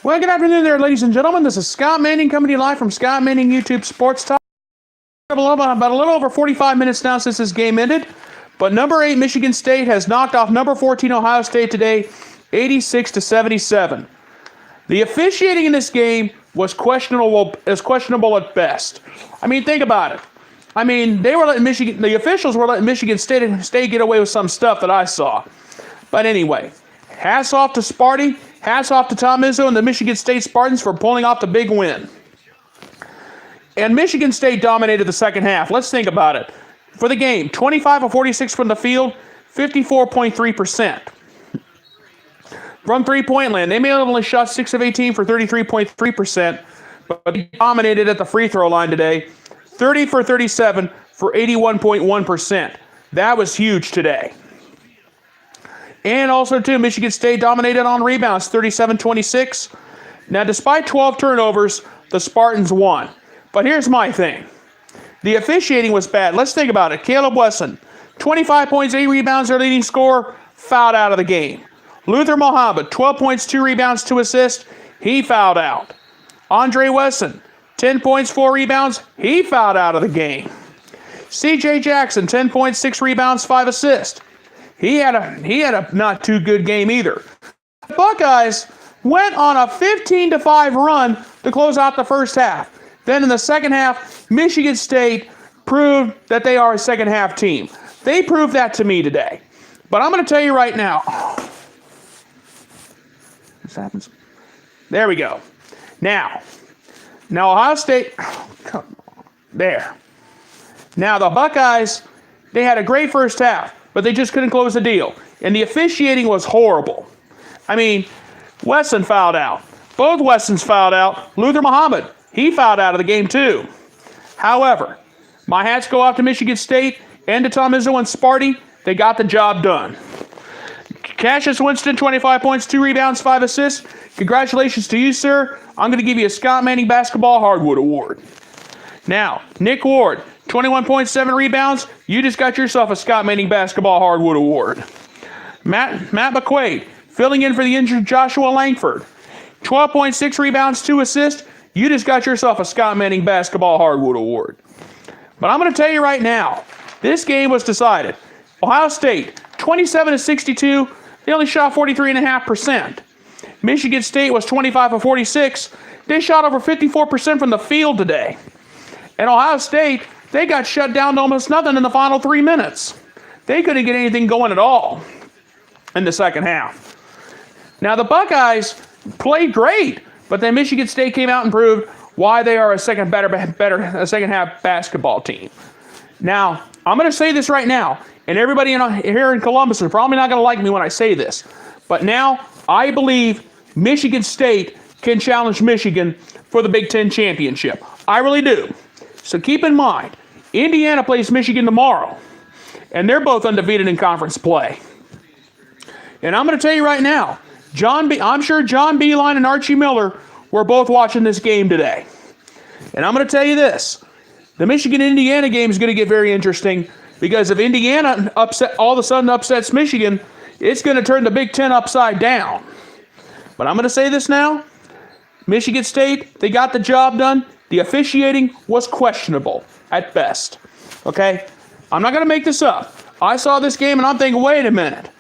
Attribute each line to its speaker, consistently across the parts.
Speaker 1: Well, good afternoon there, ladies and gentlemen. This is Scott Manning coming to you live from Scott Manning YouTube Sports Talk. About a little over 45 minutes now since this game ended, but number 8 Michigan State has knocked off number 14 Ohio State today, 86-77. The officiating in this game was questionable at best. I mean, think about it. I mean, the officials were letting Michigan State get away with some stuff that I saw. But anyway, hats off to Sparty. Hats off to Tom Izzo and the Michigan State Spartans for pulling off the big win. And Michigan State dominated the second half. Let's think about it. For the game, 25 of 46 from the field, 54.3%. From three-point land, they may have only shot 6 of 18 for 33.3%, but they dominated at the free throw line today, 30 for 37 for 81.1%. That was huge today. And also, too, Michigan State dominated on rebounds, 37-26. Now, despite 12 turnovers, the Spartans won. But here's my thing. The officiating was bad. Let's think about it. Caleb Wesson, 25 points, 8 rebounds, their leading scorer, fouled out of the game. Luther Muhammad, 12 points, 2 rebounds, 2 assists. He fouled out. Andre Wesson, 10 points, 4 rebounds. He fouled out of the game. C.J. Jackson, 10 points, 6 rebounds, 5 assists. He had a not too good game either. The Buckeyes went on a 15-5 run to close out the first half. Then in the second half, Michigan State proved that they are a second half team. They proved that to me today. But I'm going to tell you right now. This happens. There we go. Now Ohio State. Come on. There. Now the Buckeyes, they had a great first half, but they just couldn't close the deal. And the officiating was horrible. I mean, Wesson fouled out. Both Wessons fouled out. Luther Muhammad, he fouled out of the game too. However, my hats go off to Michigan State and to Tom Izzo and Sparty. They got the job done. Cassius Winston, 25 points, 2 rebounds, 5 assists. Congratulations to you, sir. I'm going to give you a Scott Manning Basketball Hardwood Award. Now, Nick Ward, 21 points, 7 rebounds. You just got yourself a Scott Manning Basketball Hardwood Award. Matt McQuaid, filling in for the injured Joshua Langford. 12.6 rebounds, 2 assists. You just got yourself a Scott Manning Basketball Hardwood Award. But I'm going to tell you right now, this game was decided. Ohio State, 27-62. They only shot 43.5%. Michigan State was 25 of 46. They shot over 54% from the field today. And Ohio State, they got shut down to almost nothing in the final 3 minutes. They couldn't get anything going at all in the second half. Now, the Buckeyes played great, but then Michigan State came out and proved why they are a second half basketball team. Now, I'm going to say this right now, and everybody here in Columbus is probably not going to like me when I say this, but now I believe Michigan State can challenge Michigan for the Big Ten championship. I really do. So keep in mind, Indiana plays Michigan tomorrow, and they're both undefeated in conference play. And I'm going to tell you right now, I'm sure John Beilein and Archie Miller were both watching this game today. And I'm going to tell you this, the Michigan-Indiana game is going to get very interesting because if Indiana all of a sudden upsets Michigan, it's going to turn the Big Ten upside down. But I'm going to say this now, Michigan State, they got the job done. The officiating was questionable at best. Okay? I'm not going to make this up. I saw this game and I'm thinking, wait a minute.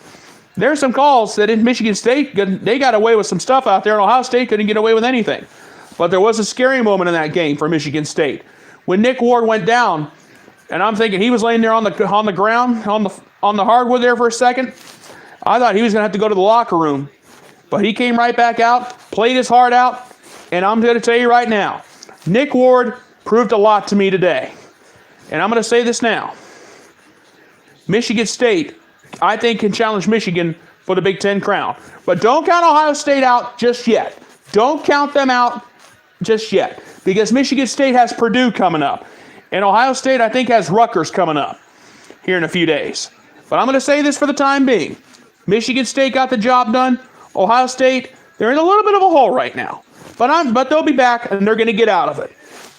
Speaker 1: There's some calls that in Michigan State, they got away with some stuff out there, and Ohio State couldn't get away with anything. But there was a scary moment in that game for Michigan State when Nick Ward went down, and I'm thinking he was laying there on the ground, on the hardwood there for a second. I thought he was going to have to go to the locker room. But he came right back out, played his heart out, and I'm going to tell you right now, Nick Ward proved a lot to me today. And I'm going to say this now. Michigan State, I think, can challenge Michigan for the Big Ten crown. But don't count Ohio State out just yet. Don't count them out just yet. Because Michigan State has Purdue coming up. And Ohio State, I think, has Rutgers coming up here in a few days. But I'm going to say this for the time being. Michigan State got the job done. Ohio State, they're in a little bit of a hole right now. But they'll be back, and they're going to get out of it.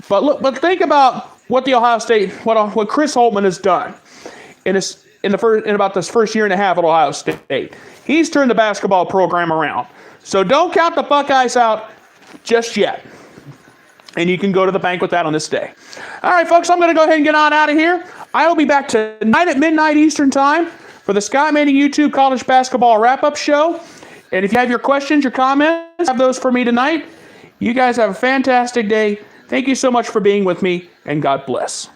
Speaker 1: But think about what the Ohio State, what Chris Holtmann has done in about this first year and a half at Ohio State. He's turned the basketball program around. So don't count the Buckeyes out just yet. And you can go to the bank with that on this day. All right, folks, I'm going to go ahead and get on out of here. I will be back tonight at midnight Eastern Time for the Scott Manning YouTube College Basketball Wrap-Up Show. And if you have your questions, your comments, have those for me tonight. You guys have a fantastic day. Thank you so much for being with me, and God bless.